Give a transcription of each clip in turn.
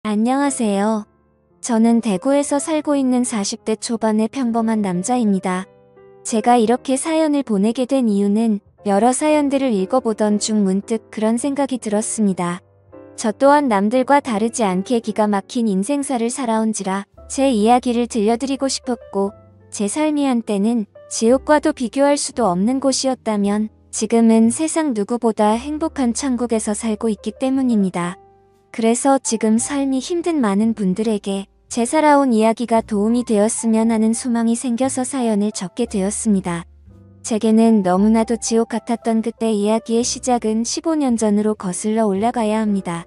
안녕하세요. 저는 대구에서 살고 있는 40대 초반의 평범한 남자입니다. 제가 이렇게 사연을 보내게 된 이유는 여러 사연들을 읽어보던 중 문득 그런 생각이 들었습니다. 저 또한 남들과 다르지 않게 기가 막힌 인생사를 살아온지라 제 이야기를 들려드리고 싶었고, 제 삶이 한때는 지옥과도 비교할 수도 없는 곳이었다면 지금은 세상 누구보다 행복한 천국에서 살고 있기 때문입니다. 그래서 지금 삶이 힘든 많은 분들에게 제 살아온 이야기가 도움이 되었으면 하는 소망이 생겨서 사연을 적게 되었습니다. 제게는 너무나도 지옥 같았던 그때 이야기의 시작은 15년 전으로 거슬러 올라가야 합니다.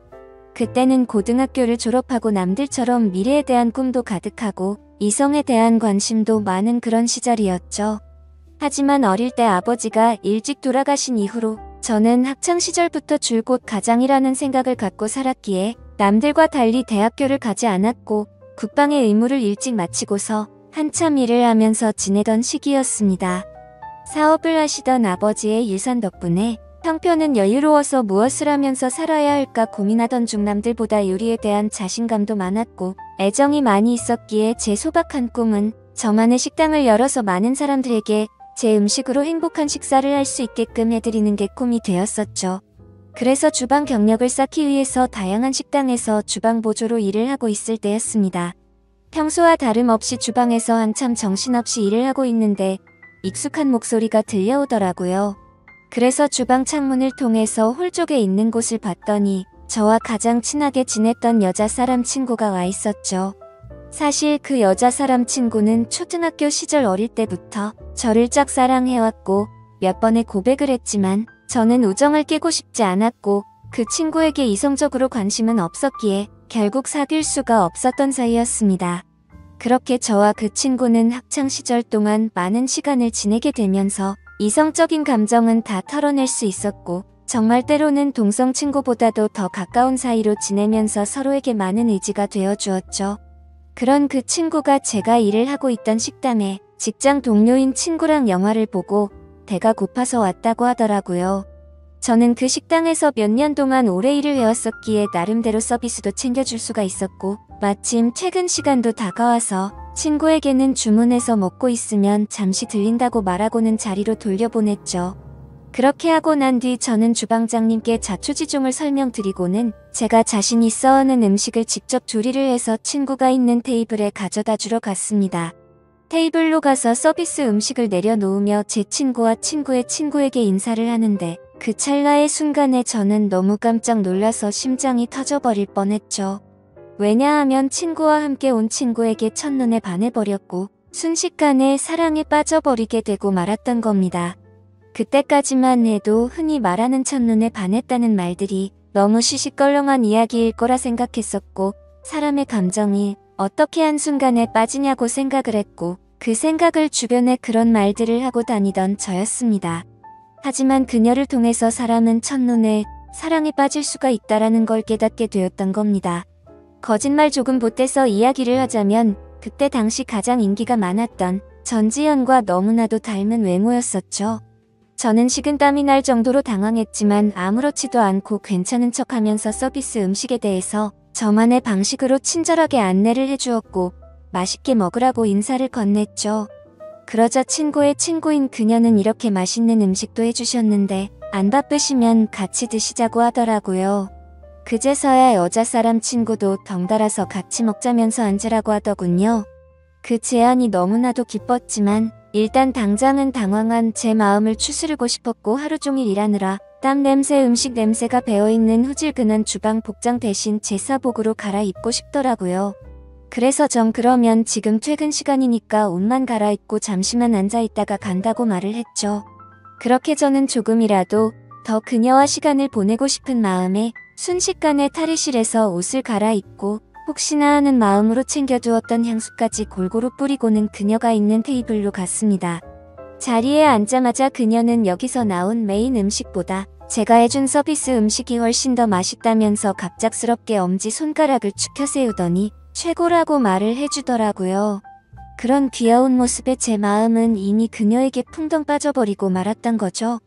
그때는 고등학교를 졸업하고 남들처럼 미래에 대한 꿈도 가득하고 이성에 대한 관심도 많은 그런 시절이었죠. 하지만 어릴 때 아버지가 일찍 돌아가신 이후로 저는 학창시절부터 줄곧 가장이라는 생각을 갖고 살았기에 남들과 달리 대학교를 가지 않았고 국방의 의무를 일찍 마치고서 한참 일을 하면서 지내던 시기였습니다. 사업을 하시던 아버지의 일산 덕분에 형편은 여유로워서 무엇을 하면서 살아야 할까 고민하던 중 남들보다 요리에 대한 자신감도 많았고 애정이 많이 있었기에 제 소박한 꿈은 저만의 식당을 열어서 많은 사람들에게 제 음식으로 행복한 식사를 할 수 있게끔 해드리는 게 꿈이 되었었죠. 그래서 주방 경력을 쌓기 위해서 다양한 식당에서 주방 보조로 일을 하고 있을 때였습니다. 평소와 다름없이 주방에서 한참 정신없이 일을 하고 있는데 익숙한 목소리가 들려오더라고요. 그래서 주방 창문을 통해서 홀 쪽에 있는 곳을 봤더니 저와 가장 친하게 지냈던 여자 사람 친구가 와 있었죠. 사실 그 여자 사람 친구는 초등학교 시절 어릴 때부터 저를 짝사랑해왔고 몇 번의 고백을 했지만 저는 우정을 깨고 싶지 않았고 그 친구에게 이성적으로 관심은 없었기에 결국 사귈 수가 없었던 사이였습니다. 그렇게 저와 그 친구는 학창시절 동안 많은 시간을 지내게 되면서 이성적인 감정은 다 털어낼 수 있었고 정말 때로는 동성 친구보다도 더 가까운 사이로 지내면서 서로에게 많은 의지가 되어주었죠. 그런 그 친구가 제가 일을 하고 있던 식당에 직장 동료인 친구랑 영화를 보고 배가 고파서 왔다고 하더라고요. 저는 그 식당에서 몇 년 동안 오래 일을 해왔었기에 나름대로 서비스도 챙겨줄 수가 있었고 마침 퇴근 시간도 다가와서 친구에게는 주문해서 먹고 있으면 잠시 들린다고 말하고는 자리로 돌려보냈죠. 그렇게 하고 난 뒤 저는 주방장님께 자초지종을 설명드리고는 제가 자신 있어 하는 음식을 직접 조리를 해서 친구가 있는 테이블에 가져다 주러 갔습니다. 테이블로 가서 서비스 음식을 내려놓으며 제 친구와 친구의 친구에게 인사를 하는데 그 찰나의 순간에 저는 너무 깜짝 놀라서 심장이 터져버릴 뻔했죠. 왜냐하면 친구와 함께 온 친구에게 첫눈에 반해버렸고 순식간에 사랑에 빠져버리게 되고 말았던 겁니다. 그때까지만 해도 흔히 말하는 첫눈에 반했다는 말들이 너무 시시껄렁한 이야기일 거라 생각했었고 사람의 감정이 어떻게 한순간에 빠지냐고 생각을 했고 그 생각을 주변에 그런 말들을 하고 다니던 저였습니다. 하지만 그녀를 통해서 사람은 첫눈에 사랑에 빠질 수가 있다라는 걸 깨닫게 되었던 겁니다. 거짓말 조금 보태서 이야기를 하자면 그때 당시 가장 인기가 많았던 전지현과 너무나도 닮은 외모였었죠. 저는 식은땀이 날 정도로 당황했지만 아무렇지도 않고 괜찮은 척하면서 서비스 음식에 대해서 저만의 방식으로 친절하게 안내를 해주었고 맛있게 먹으라고 인사를 건넸죠. 그러자 친구의 친구인 그녀는 이렇게 맛있는 음식도 해주셨는데 안 바쁘시면 같이 드시자고 하더라고요. 그제서야 여자 사람 친구도 덩달아서 같이 먹자면서 앉으라고 하더군요. 그 제안이 너무나도 기뻤지만 일단 당장은 당황한 제 마음을 추스르고 싶었고 하루 종일 일하느라 땀 냄새 음식 냄새가 배어있는 후질근한 주방 복장 대신 제 사복으로 갈아입고 싶더라고요. 그래서 전 그러면 지금 퇴근 시간이니까 옷만 갈아입고 잠시만 앉아있다가 간다고 말을 했죠. 그렇게 저는 조금이라도 더 그녀와 시간을 보내고 싶은 마음에 순식간에 탈의실에서 옷을 갈아입고 혹시나 하는 마음으로 챙겨두었던 향수까지 골고루 뿌리고는 그녀가 있는 테이블로 갔습니다. 자리에 앉자마자 그녀는 여기서 나온 메인 음식보다 제가 해준 서비스 음식이 훨씬 더 맛있다면서 갑작스럽게 엄지손가락을 축혀 세우더니 최고라고 말을 해주더라고요. 그런 귀여운 모습에 제 마음은 이미 그녀에게 풍덩 빠져버리고 말았던 거죠.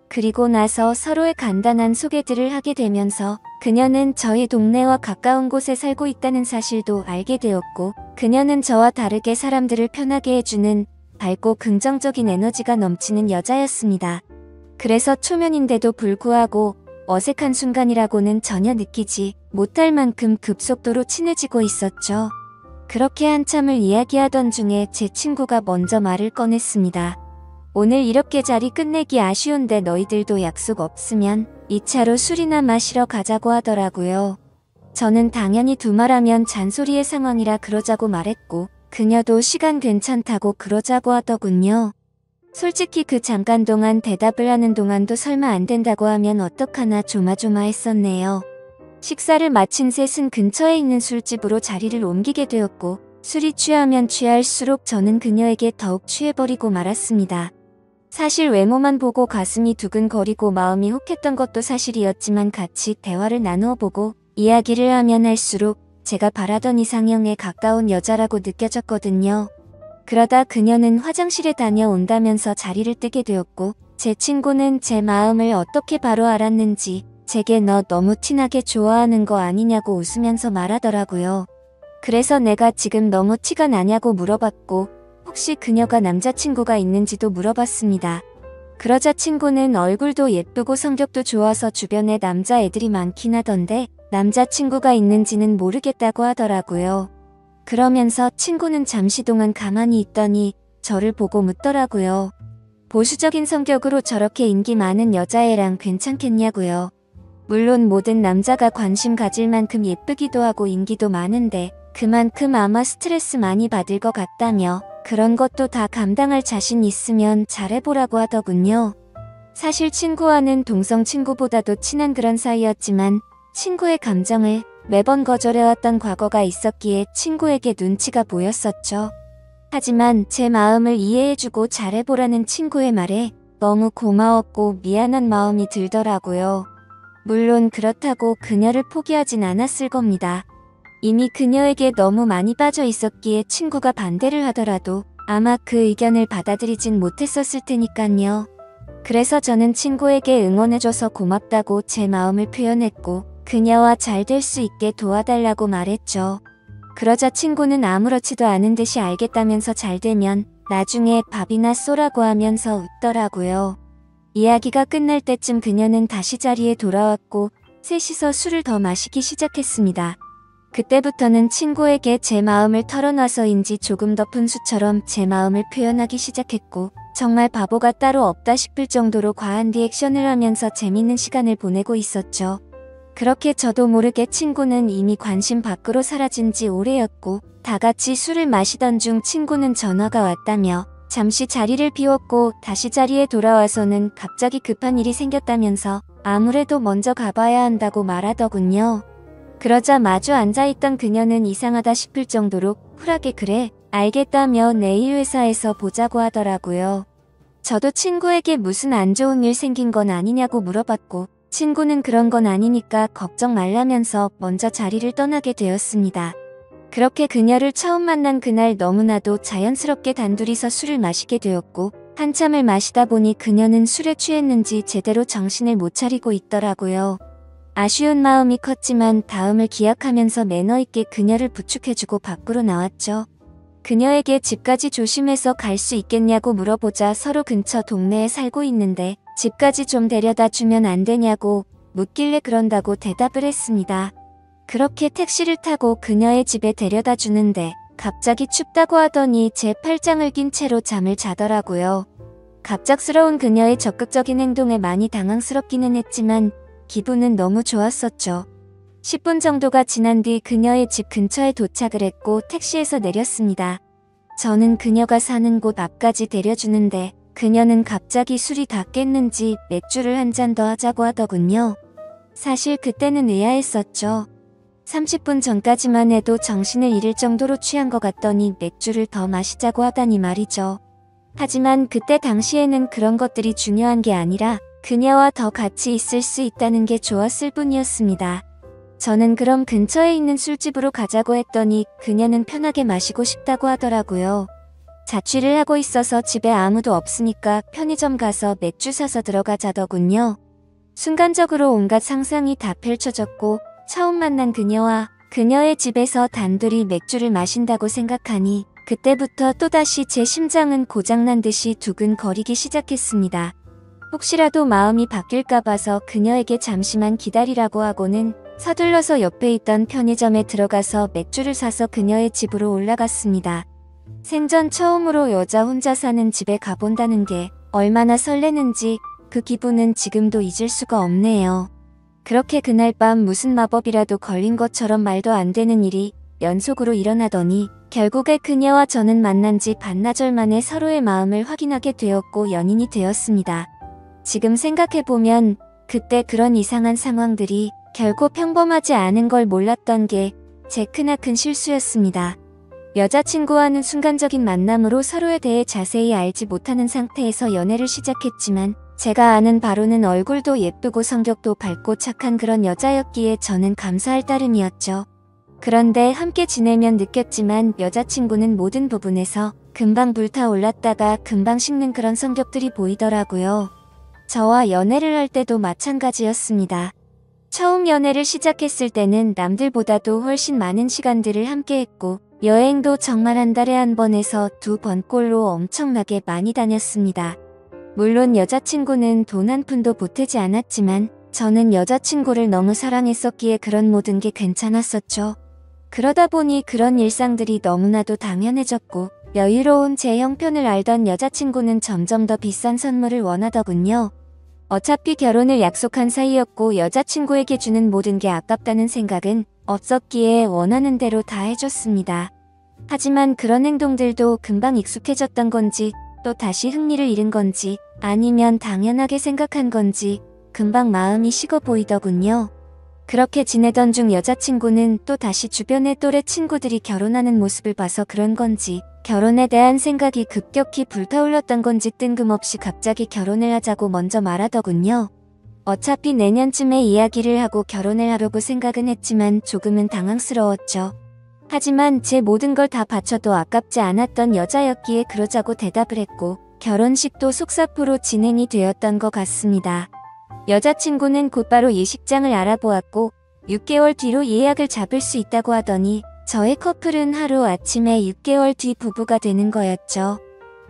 그리고 나서 서로의 간단한 소개들을 하게 되면서 그녀는 저희 동네와 가까운 곳에 살고 있다는 사실도 알게 되었고, 그녀는 저와 다르게 사람들을 편하게 해주는 밝고 긍정적인 에너지가 넘치는 여자였습니다. 그래서 초면인데도 불구하고 어색한 순간이라고는 전혀 느끼지 못할 만큼 급속도로 친해지고 있었죠. 그렇게 한참을 이야기하던 중에 제 친구가 먼저 말을 꺼냈습니다. 오늘 이렇게 자리 끝내기 아쉬운데 너희들도 약속 없으면 2차로 술이나 마시러 가자고 하더라고요. 저는 당연히 두말하면 잔소리의 상황이라 그러자고 말했고, 그녀도 시간 괜찮다고 그러자고 하더군요. 솔직히 그 잠깐 동안 대답을 하는 동안도 설마 안 된다고 하면 어떡하나 조마조마했었네요. 식사를 마친 셋은 근처에 있는 술집으로 자리를 옮기게 되었고, 술이 취하면 취할수록 저는 그녀에게 더욱 취해버리고 말았습니다. 사실 외모만 보고 가슴이 두근거리고 마음이 혹했던 것도 사실이었지만 같이 대화를 나누어 보고 이야기를 하면 할수록 제가 바라던 이상형에 가까운 여자라고 느껴졌거든요. 그러다 그녀는 화장실에 다녀온다면서 자리를 뜨게 되었고, 제 친구는 제 마음을 어떻게 바로 알았는지 제게 너 너무 티나게 좋아하는 거 아니냐고 웃으면서 말하더라고요. 그래서 내가 지금 너무 티가 나냐고 물어봤고, 혹시 그녀가 남자친구가 있는지도 물어봤습니다. 그러자 친구는 얼굴도 예쁘고 성격도 좋아서 주변에 남자애들이 많긴 하던데 남자친구가 있는지는 모르겠다고 하더라고요. 그러면서 친구는 잠시 동안 가만히 있더니 저를 보고 묻더라고요. 보수적인 성격으로 저렇게 인기 많은 여자애랑 괜찮겠냐고요. 물론 모든 남자가 관심 가질 만큼 예쁘기도 하고 인기도 많은데 그만큼 아마 스트레스 많이 받을 것 같다며 그런 것도 다 감당할 자신 있으면 잘해보라고 하더군요. 사실 친구와는 동성 친구보다도 친한 그런 사이였지만 친구의 감정을 매번 거절해왔던 과거가 있었기에 친구에게 눈치가 보였었죠. 하지만 제 마음을 이해해주고 잘해보라는 친구의 말에 너무 고마웠고 미안한 마음이 들더라고요. 물론 그렇다고 그녀를 포기하진 않았을 겁니다. 이미 그녀에게 너무 많이 빠져 있었기에 친구가 반대를 하더라도 아마 그 의견을 받아들이진 못했었을 테니깐요. 그래서 저는 친구에게 응원해줘서 고맙다고 제 마음을 표현했고 그녀와 잘 될 수 있게 도와달라고 말했죠. 그러자 친구는 아무렇지도 않은 듯이 알겠다면서 잘 되면 나중에 밥이나 쏘라고 하면서 웃더라고요. 이야기가 끝날 때쯤 그녀는 다시 자리에 돌아왔고 셋이서 술을 더 마시기 시작했습니다. 그때부터는 친구에게 제 마음을 털어놔서인지 조금 더 푼수처럼 제 마음을 표현하기 시작했고 정말 바보가 따로 없다 싶을 정도로 과한 리액션을 하면서 재밌는 시간을 보내고 있었죠. 그렇게 저도 모르게 친구는 이미 관심 밖으로 사라진 지 오래였고 다같이 술을 마시던 중 친구는 전화가 왔다며 잠시 자리를 비웠고 다시 자리에 돌아와서는 갑자기 급한 일이 생겼다면서 아무래도 먼저 가봐야 한다고 말하더군요. 그러자 마주 앉아있던 그녀는 이상하다 싶을 정도로 쿨하게 그래 알겠다며 내일 회사에서 보자고 하더라고요. 저도 친구에게 무슨 안 좋은 일 생긴 건 아니냐고 물어봤고 친구는 그런 건 아니니까 걱정 말라면서 먼저 자리를 떠나게 되었습니다. 그렇게 그녀를 처음 만난 그날 너무나도 자연스럽게 단둘이서 술을 마시게 되었고 한참을 마시다 보니 그녀는 술에 취했는지 제대로 정신을 못 차리고 있더라고요. 아쉬운 마음이 컸지만 다음을 기약하면서 매너 있게 그녀를 부축해주고 밖으로 나왔죠. 그녀에게 집까지 조심해서 갈 수 있겠냐고 물어보자 서로 근처 동네에 살고 있는데 집까지 좀 데려다 주면 안 되냐고 묻길래 그런다고 대답을 했습니다. 그렇게 택시를 타고 그녀의 집에 데려다 주는데 갑자기 춥다고 하더니 제 팔짱을 낀 채로 잠을 자더라고요. 갑작스러운 그녀의 적극적인 행동에 많이 당황스럽기는 했지만 기분은 너무 좋았었죠. 10분 정도가 지난 뒤 그녀의 집 근처에 도착을 했고 택시에서 내렸습니다. 저는 그녀가 사는 곳 앞까지 데려주는데 그녀는 갑자기 술이 다 깼는지 맥주를 한 잔 더 하자고 하더군요. 사실 그때는 의아했었죠. 30분 전까지만 해도 정신을 잃을 정도로 취한 것 같더니 맥주를 더 마시자고 하다니 말이죠. 하지만 그때 당시에는 그런 것들이 중요한 게 아니라 그녀와 더 같이 있을 수 있다는 게 좋았을 뿐이었습니다. 저는 그럼 근처에 있는 술집으로 가자고 했더니 그녀는 편하게 마시고 싶다고 하더라고요. 자취를 하고 있어서 집에 아무도 없으니까 편의점 가서 맥주 사서 들어가자더군요. 순간적으로 온갖 상상이 다 펼쳐졌고 처음 만난 그녀와 그녀의 집에서 단둘이 맥주를 마신다고 생각하니 그때부터 또다시 제 심장은 고장난 듯이 두근거리기 시작했습니다. 혹시라도 마음이 바뀔까 봐서 그녀에게 잠시만 기다리라고 하고는 서둘러서 옆에 있던 편의점에 들어가서 맥주를 사서 그녀의 집으로 올라갔습니다. 생전 처음으로 여자 혼자 사는 집에 가본다는 게 얼마나 설레는지 그 기분은 지금도 잊을 수가 없네요. 그렇게 그날 밤 무슨 마법이라도 걸린 것처럼 말도 안 되는 일이 연속으로 일어나더니 결국에 그녀와 저는 만난 지 반나절 만에 서로의 마음을 확인하게 되었고 연인이 되었습니다. 지금 생각해보면 그때 그런 이상한 상황들이 결코 평범하지 않은 걸 몰랐던 게 제 크나큰 실수였습니다. 여자친구와는 순간적인 만남으로 서로에 대해 자세히 알지 못하는 상태에서 연애를 시작했지만 제가 아는 바로는 얼굴도 예쁘고 성격도 밝고 착한 그런 여자였기에 저는 감사할 따름이었죠. 그런데 함께 지내면 느꼈지만 여자친구는 모든 부분에서 금방 불타올랐다가 금방 식는 그런 성격들이 보이더라고요. 저와 연애를 할 때도 마찬가지였습니다. 처음 연애를 시작했을 때는 남들보다도 훨씬 많은 시간들을 함께 했고 여행도 정말 한 달에 한 번에서 2번꼴로 엄청나게 많이 다녔습니다. 물론 여자친구는 돈 한 푼도 보태지 않았지만 저는 여자친구를 너무 사랑했었기에 그런 모든 게 괜찮았었죠. 그러다 보니 그런 일상들이 너무나도 당연해졌고 여유로운 제 형편을 알던 여자친구는 점점 더 비싼 선물을 원하더군요. 어차피 결혼을 약속한 사이였고 여자친구에게 주는 모든 게 아깝다는 생각은 없었기에 원하는 대로 다 해줬습니다. 하지만 그런 행동들도 금방 익숙해졌던 건지 또 다시 흥미를 잃은 건지 아니면 당연하게 생각한 건지 금방 마음이 식어 보이더군요. 그렇게 지내던 중 여자친구는 또 다시 주변의 또래 친구들이 결혼하는 모습을 봐서 그런 건지 결혼에 대한 생각이 급격히 불타올랐던 건지 뜬금없이 갑자기 결혼을 하자고 먼저 말하더군요. 어차피 내년쯤에 이야기를 하고 결혼을 하려고 생각은 했지만 조금은 당황스러웠죠. 하지만 제 모든 걸 다 바쳐도 아깝지 않았던 여자였기에 그러자고 대답을 했고 결혼식도 속사포로 진행이 되었던 것 같습니다. 여자친구는 곧바로 예식장을 알아보았고 6개월 뒤로 예약을 잡을 수 있다고 하더니 저의 커플은 하루아침에 6개월 뒤 부부가 되는 거였죠.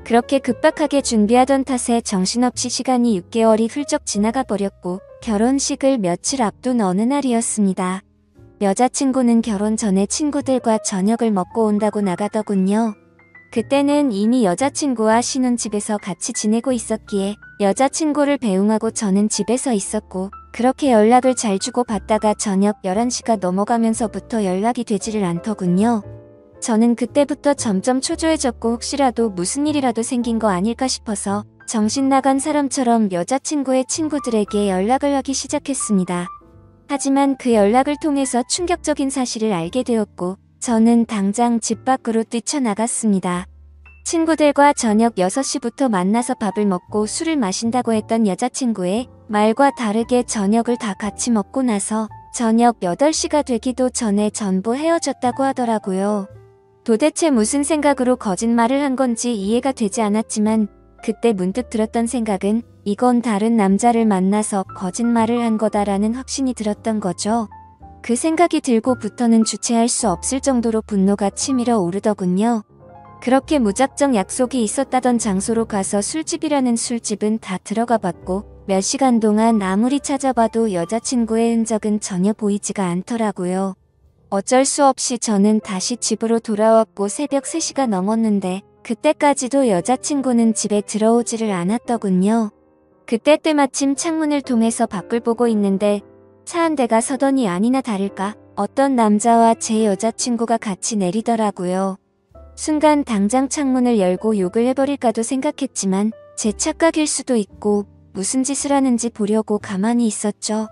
그렇게 급박하게 준비하던 탓에 정신없이 시간이 6개월이 훌쩍 지나가 버렸고 결혼식을 며칠 앞둔 어느 날이었습니다. 여자친구는 결혼 전에 친구들과 저녁을 먹고 온다고 나가더군요. 그때는 이미 여자친구와 신혼집에서 같이 지내고 있었기에 여자친구를 배웅하고 저는 집에서 있었고 그렇게 연락을 잘 주고받다가 저녁 11시가 넘어가면서부터 연락이 되지를 않더군요. 저는 그때부터 점점 초조해졌고 혹시라도 무슨 일이라도 생긴 거 아닐까 싶어서 정신 나간 사람처럼 여자친구의 친구들에게 연락을 하기 시작했습니다. 하지만 그 연락을 통해서 충격적인 사실을 알게 되었고 저는 당장 집 밖으로 뛰쳐나갔습니다. 친구들과 저녁 6시부터 만나서 밥을 먹고 술을 마신다고 했던 여자친구의 말과 다르게 저녁을 다 같이 먹고 나서 저녁 8시가 되기도 전에 전부 헤어졌다고 하더라고요. 도대체 무슨 생각으로 거짓말을 한 건지 이해가 되지 않았지만 그때 문득 들었던 생각은 이건 다른 남자를 만나서 거짓말을 한 거다라는 확신이 들었던 거죠. 그 생각이 들고부터는 주체할 수 없을 정도로 분노가 치밀어 오르더군요. 그렇게 무작정 약속이 있었다던 장소로 가서 술집이라는 술집은 다 들어가 봤고 몇 시간 동안 아무리 찾아봐도 여자친구의 흔적은 전혀 보이지가 않더라고요. 어쩔 수 없이 저는 다시 집으로 돌아왔고 새벽 3시가 넘었는데 그때까지도 여자친구는 집에 들어오지를 않았더군요. 그때 때마침 창문을 통해서 밖을 보고 있는데 차 한 대가 서더니 아니나 다를까 어떤 남자와 제 여자친구가 같이 내리더라고요. 순간 당장 창문을 열고 욕을 해버릴까도 생각했지만 제 착각일 수도 있고 무슨 짓을 하는지 보려고 가만히 있었죠.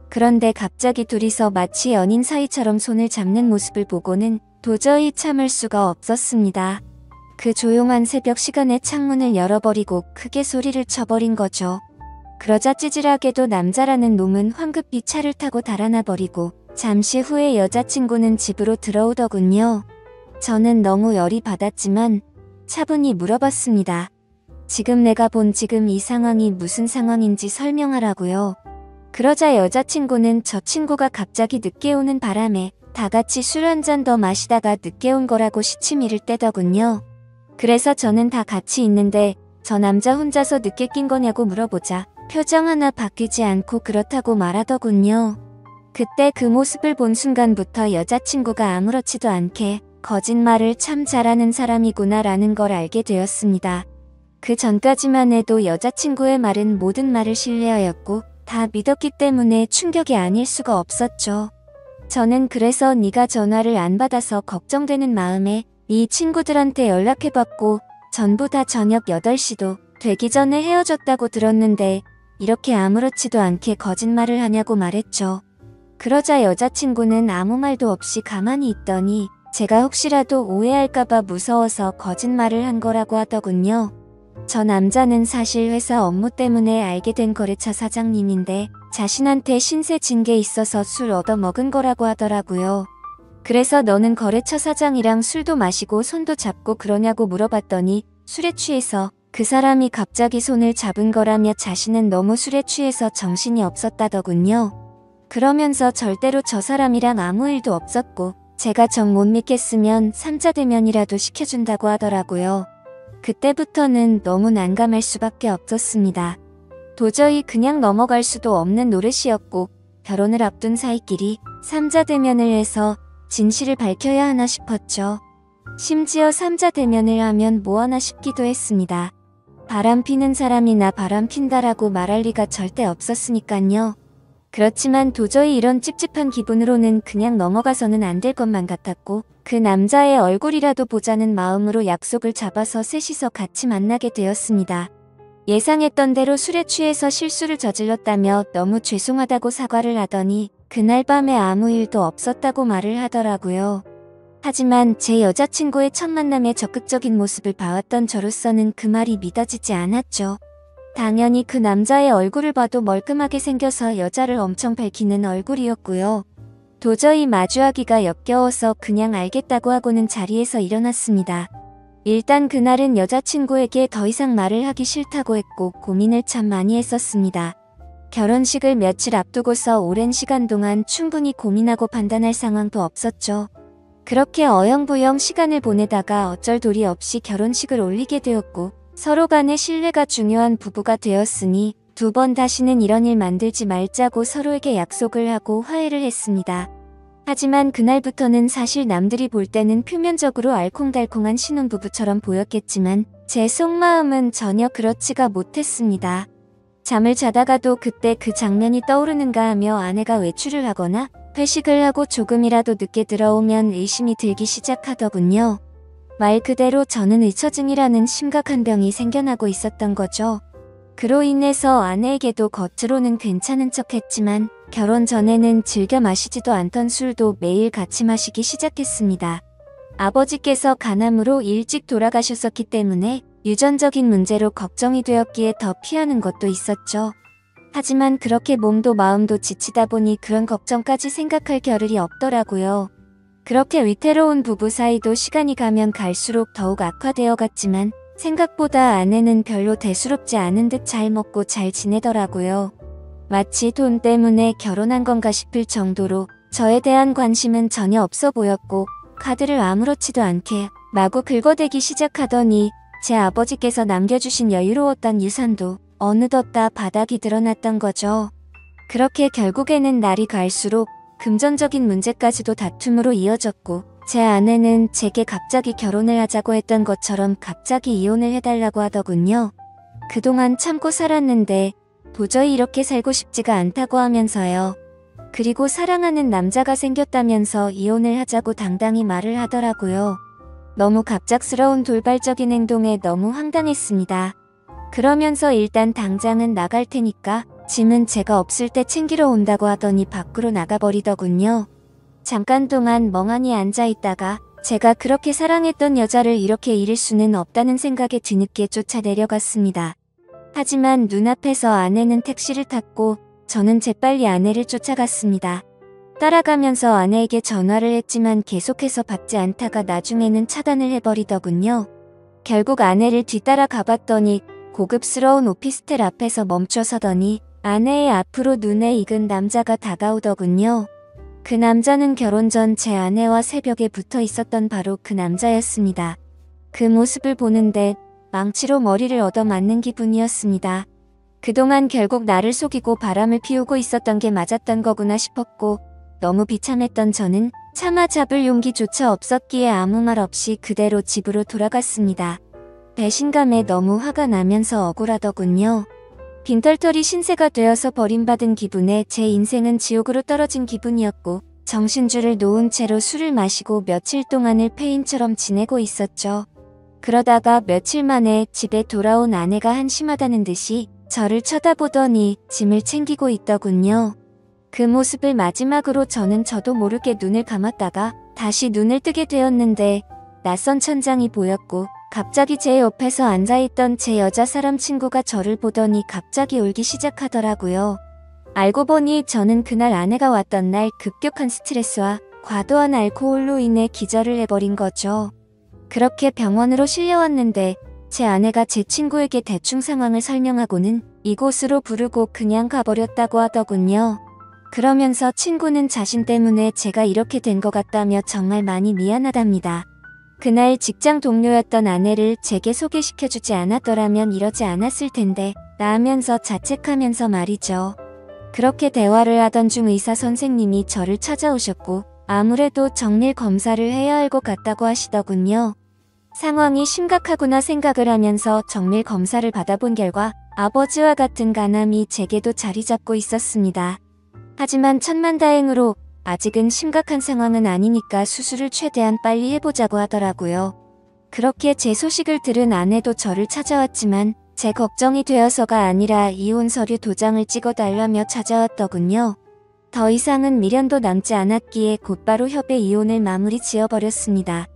그런데 갑자기 둘이서 마치 연인 사이처럼 손을 잡는 모습을 보고는 도저히 참을 수가 없었습니다. 그 조용한 새벽 시간에 창문을 열어버리고 크게 소리를 쳐버린 거죠. 그러자 찌질하게도 남자라는 놈은 황급히 차를 타고 달아나 버리고 잠시 후에 여자친구는 집으로 들어오더군요. 저는 너무 열이 받았지만 차분히 물어봤습니다. 지금 내가 본 지금 이 상황이 무슨 상황인지 설명하라고요. 그러자 여자친구는 저 친구가 갑자기 늦게 오는 바람에 다 같이 술 한 잔 더 마시다가 늦게 온 거라고 시치미를 떼더군요. 그래서 저는 다 같이 있는데 저 남자 혼자서 늦게 낀 거냐고 물어보자 표정 하나 바뀌지 않고 그렇다고 말하더군요. 그때 그 모습을 본 순간부터 여자친구가 아무렇지도 않게 거짓말을 참 잘하는 사람이구나 라는 걸 알게 되었습니다. 그 전까지만 해도 여자친구의 말은 모든 말을 신뢰하였고 다 믿었기 때문에 충격이 아닐 수가 없었죠. 저는 그래서 네가 전화를 안 받아서 걱정되는 마음에 네 친구들한테 연락해봤고 전부 다 저녁 8시도 되기 전에 헤어졌다고 들었는데 이렇게 아무렇지도 않게 거짓말을 하냐고 말했죠. 그러자 여자친구는 아무 말도 없이 가만히 있더니 제가 혹시라도 오해할까봐 무서워서 거짓말을 한 거라고 하더군요. 저 남자는 사실 회사 업무 때문에 알게 된 거래처 사장님인데 자신한테 신세 진 게 있어서 술 얻어먹은 거라고 하더라고요. 그래서 너는 거래처 사장이랑 술도 마시고 손도 잡고 그러냐고 물어봤더니 술에 취해서 그 사람이 갑자기 손을 잡은 거라며 자신은 너무 술에 취해서 정신이 없었다더군요. 그러면서 절대로 저 사람이랑 아무 일도 없었고 제가 정 못 믿겠으면 삼자대면이라도 시켜준다고 하더라고요. 그때부터는 너무 난감할 수밖에 없었습니다. 도저히 그냥 넘어갈 수도 없는 노릇이었고 결혼을 앞둔 사이끼리 삼자대면을 해서 진실을 밝혀야 하나 싶었죠. 심지어 삼자대면을 하면 뭐 하나 싶기도 했습니다. 바람 피는 사람이나 바람 핀다라고 말할 리가 절대 없었으니깐요. 그렇지만 도저히 이런 찝찝한 기분으로는 그냥 넘어가서는 안 될 것만 같았고 그 남자의 얼굴이라도 보자는 마음으로 약속을 잡아서 셋이서 같이 만나게 되었습니다. 예상했던 대로 술에 취해서 실수를 저질렀다며 너무 죄송하다고 사과를 하더니 그날 밤에 아무 일도 없었다고 말을 하더라고요. 하지만 제 여자친구의 첫 만남의 적극적인 모습을 봐왔던 저로서는 그 말이 믿어지지 않았죠. 당연히 그 남자의 얼굴을 봐도 멀끔하게 생겨서 여자를 엄청 밝히는 얼굴이었고요. 도저히 마주하기가 역겨워서 그냥 알겠다고 하고는 자리에서 일어났습니다. 일단 그날은 여자친구에게 더 이상 말을 하기 싫다고 했고 고민을 참 많이 했었습니다. 결혼식을 며칠 앞두고서 오랜 시간 동안 충분히 고민하고 판단할 상황도 없었죠. 그렇게 어영부영 시간을 보내다가 어쩔 도리 없이 결혼식을 올리게 되었고 서로 간의 신뢰가 중요한 부부가 되었으니 두 번 다시는 이런 일 만들지 말자고 서로에게 약속을 하고 화해를 했습니다. 하지만 그날부터는 사실 남들이 볼 때는 표면적으로 알콩달콩한 신혼부부처럼 보였겠지만 제 속마음은 전혀 그렇지가 못했습니다. 잠을 자다가도 그때 그 장면이 떠오르는가 하며 아내가 외출을 하거나 회식을 하고 조금이라도 늦게 들어오면 의심이 들기 시작하더군요. 말 그대로 저는 의처증이라는 심각한 병이 생겨나고 있었던 거죠. 그로 인해서 아내에게도 겉으로는 괜찮은 척했지만 결혼 전에는 즐겨 마시지도 않던 술도 매일 같이 마시기 시작했습니다. 아버지께서 간암으로 일찍 돌아가셨었기 때문에 유전적인 문제로 걱정이 되었기에 더 피하는 것도 있었죠. 하지만 그렇게 몸도 마음도 지치다 보니 그런 걱정까지 생각할 겨를이 없더라고요. 그렇게 위태로운 부부 사이도 시간이 가면 갈수록 더욱 악화되어 갔지만 생각보다 아내는 별로 대수롭지 않은 듯 잘 먹고 잘 지내더라고요. 마치 돈 때문에 결혼한 건가 싶을 정도로 저에 대한 관심은 전혀 없어 보였고 카드를 아무렇지도 않게 마구 긁어대기 시작하더니 제 아버지께서 남겨주신 여유로웠던 유산도 어느덧 다 바닥이 드러났던 거죠. 그렇게 결국에는 날이 갈수록 금전적인 문제까지도 다툼으로 이어졌고 제 아내는 제게 갑자기 결혼을 하자고 했던 것처럼 갑자기 이혼을 해달라고 하더군요. 그동안 참고 살았는데 도저히 이렇게 살고 싶지가 않다고 하면서요. 그리고 사랑하는 남자가 생겼다면서 이혼을 하자고 당당히 말을 하더라고요. 너무 갑작스러운 돌발적인 행동에 너무 황당했습니다. 그러면서 일단 당장은 나갈 테니까 짐은 제가 없을 때 챙기러 온다고 하더니 밖으로 나가버리더군요. 잠깐 동안 멍하니 앉아있다가 제가 그렇게 사랑했던 여자를 이렇게 잃을 수는 없다는 생각에 뒤늦게 쫓아 내려갔습니다. 하지만 눈앞에서 아내는 택시를 탔고 저는 재빨리 아내를 쫓아갔습니다. 따라가면서 아내에게 전화를 했지만 계속해서 받지 않다가 나중에는 차단을 해버리더군요. 결국 아내를 뒤따라 가봤더니 고급스러운 오피스텔 앞에서 멈춰서더니 아내의 앞으로 눈에 익은 남자가 다가오더군요. 그 남자는 결혼 전 제 아내와 새벽에 붙어 있었던 바로 그 남자였습니다. 그 모습을 보는데 망치로 머리를 얻어맞는 기분이었습니다. 그동안 결국 나를 속이고 바람을 피우고 있었던 게 맞았던 거구나 싶었고 너무 비참했던 저는 차마 잡을 용기조차 없었기에 아무 말 없이 그대로 집으로 돌아갔습니다. 배신감에 너무 화가 나면서 억울하더군요. 빈털터리 신세가 되어서 버림받은 기분에 제 인생은 지옥으로 떨어진 기분이었고 정신줄을 놓은 채로 술을 마시고 며칠 동안을 폐인처럼 지내고 있었죠. 그러다가 며칠 만에 집에 돌아온 아내가 한심하다는 듯이 저를 쳐다보더니 짐을 챙기고 있더군요. 그 모습을 마지막으로 저도 모르게 눈을 감았다가 다시 눈을 뜨게 되었는데 낯선 천장이 보였고 갑자기 제 옆에서 앉아있던 제 여자 사람 친구가 저를 보더니 갑자기 울기 시작하더라고요. 알고 보니 저는 그날 아내가 왔던 날 급격한 스트레스와 과도한 알코올로 인해 기절을 해버린 거죠. 그렇게 병원으로 실려왔는데 제 아내가 제 친구에게 대충 상황을 설명하고는 이곳으로 부르고 그냥 가버렸다고 하더군요. 그러면서 친구는 자신 때문에 제가 이렇게 된 것 같다며 정말 많이 미안하답니다. 그날 직장 동료였던 아내를 제게 소개시켜주지 않았더라면 이러지 않았을 텐데 라면서 자책하면서 말이죠. 그렇게 대화를 하던 중 의사 선생님이 저를 찾아오셨고 아무래도 정밀 검사를 해야 할 것 같다고 하시더군요. 상황이 심각하구나 생각을 하면서 정밀 검사를 받아본 결과 아버지와 같은 간암이 제게도 자리 잡고 있었습니다. 하지만 천만다행으로 아직은 심각한 상황은 아니니까 수술을 최대한 빨리 해보자고 하더라고요. 그렇게 제 소식을 들은 아내도 저를 찾아왔지만 제 걱정이 되어서가 아니라 이혼 서류 도장을 찍어달라며 찾아왔더군요. 더 이상은 미련도 남지 않았기에 곧바로 협의 이혼을 마무리 지어버렸습니다.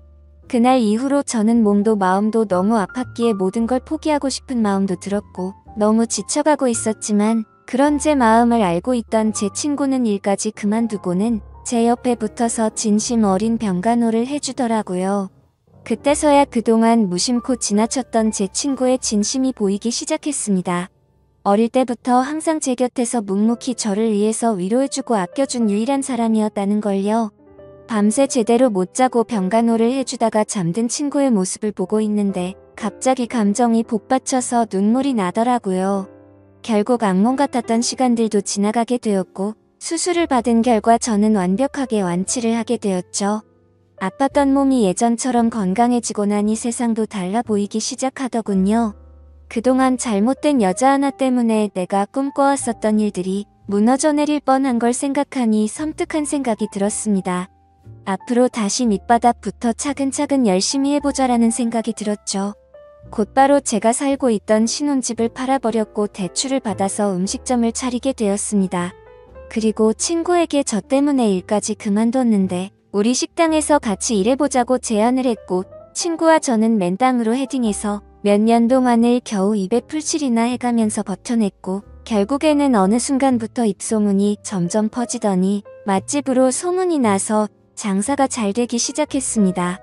그날 이후로 저는 몸도 마음도 너무 아팠기에 모든 걸 포기하고 싶은 마음도 들었고 너무 지쳐가고 있었지만 그런 제 마음을 알고 있던 제 친구는 일까지 그만두고는 제 옆에 붙어서 진심 어린 병간호를 해주더라고요. 그때서야 그동안 무심코 지나쳤던 제 친구의 진심이 보이기 시작했습니다. 어릴 때부터 항상 제 곁에서 묵묵히 저를 위해서 위로해주고 아껴준 유일한 사람이었다는 걸요. 밤새 제대로 못 자고 병간호를 해주다가 잠든 친구의 모습을 보고 있는데 갑자기 감정이 복받쳐서 눈물이 나더라고요. 결국 악몽 같았던 시간들도 지나가게 되었고 수술을 받은 결과 저는 완벽하게 완치를 하게 되었죠. 아팠던 몸이 예전처럼 건강해지고 나니 세상도 달라 보이기 시작하더군요. 그동안 잘못된 여자 하나 때문에 내가 꿈꿔왔었던 일들이 무너져 내릴 뻔한 걸 생각하니 섬뜩한 생각이 들었습니다. 앞으로 다시 밑바닥부터 차근차근 열심히 해보자라는 생각이 들었죠. 곧바로 제가 살고 있던 신혼집을 팔아버렸고 대출을 받아서 음식점을 차리게 되었습니다. 그리고 친구에게 저 때문에 일까지 그만뒀는데 우리 식당에서 같이 일해보자고 제안을 했고 친구와 저는 맨땅으로 헤딩해서 몇 년 동안을 겨우 입에 풀칠이나 해가면서 버텨냈고 결국에는 어느 순간부터 입소문이 점점 퍼지더니 맛집으로 소문이 나서 장사가 잘 되기 시작했습니다.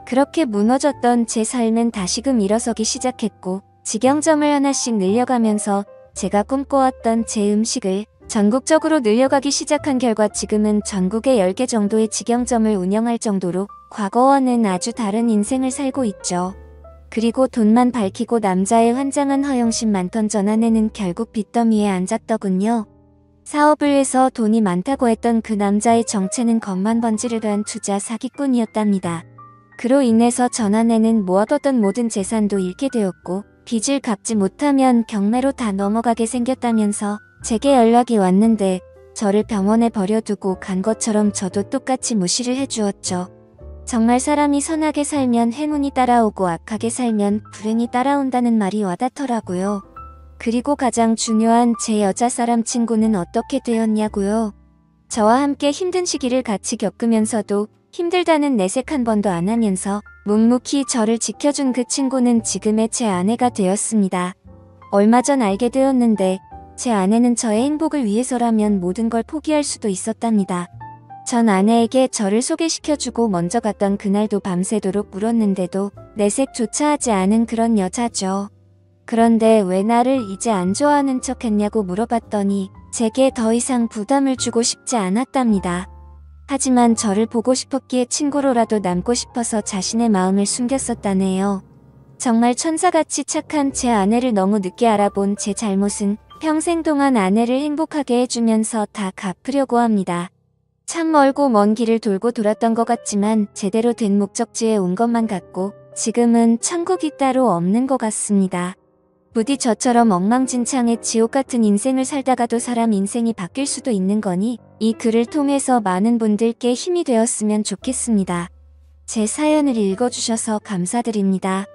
그렇게 무너졌던 제 삶은 다시금 일어서기 시작했고 직영점을 하나씩 늘려가면서 제가 꿈꿔왔던 제 음식을 전국적으로 늘려가기 시작한 결과 지금은 전국에 10개 정도의 직영점을 운영할 정도로 과거와는 아주 다른 인생을 살고 있죠. 그리고 돈만 밝히고 남자의 환장한 허영심만 던전 아내는 결국 빚더미에 앉았더군요. 사업을 해서 돈이 많다고 했던 그 남자의 정체는 겉만 번지르르한 투자 사기꾼이었답니다. 그로 인해서 전 아내는 모아뒀던 모든 재산도 잃게 되었고 빚을 갚지 못하면 경매로 다 넘어가게 생겼다면서 제게 연락이 왔는데 저를 병원에 버려두고 간 것처럼 저도 똑같이 무시를 해주었죠. 정말 사람이 선하게 살면 행운이 따라오고 악하게 살면 불행이 따라온다는 말이 와닿더라고요. 그리고 가장 중요한 제 여자 사람 친구는 어떻게 되었냐고요. 저와 함께 힘든 시기를 같이 겪으면서도 힘들다는 내색 한 번도 안 하면서 묵묵히 저를 지켜준 그 친구는 지금의 제 아내가 되었습니다. 얼마 전 알게 되었는데 제 아내는 저의 행복을 위해서라면 모든 걸 포기할 수도 있었답니다. 전 아내에게 저를 소개시켜주고 먼저 갔던 그날도 밤새도록 울었는데도 내색조차 하지 않은 그런 여자죠. 그런데 왜 나를 이제 안 좋아하는 척 했냐고 물어봤더니 제게 더 이상 부담을 주고 싶지 않았답니다. 하지만 저를 보고 싶었기에 친구로라도 남고 싶어서 자신의 마음을 숨겼었다네요. 정말 천사같이 착한 제 아내를 너무 늦게 알아본 제 잘못은 평생 동안 아내를 행복하게 해주면서 다 갚으려고 합니다. 참 멀고 먼 길을 돌고 돌았던 것 같지만 제대로 된 목적지에 온 것만 같고 지금은 천국이 따로 없는 것 같습니다. 부디 저처럼 엉망진창의 지옥 같은 인생을 살다가도 사람 인생이 바뀔 수도 있는 거니 이 글을 통해서 많은 분들께 힘이 되었으면 좋겠습니다. 제 사연을 읽어주셔서 감사드립니다.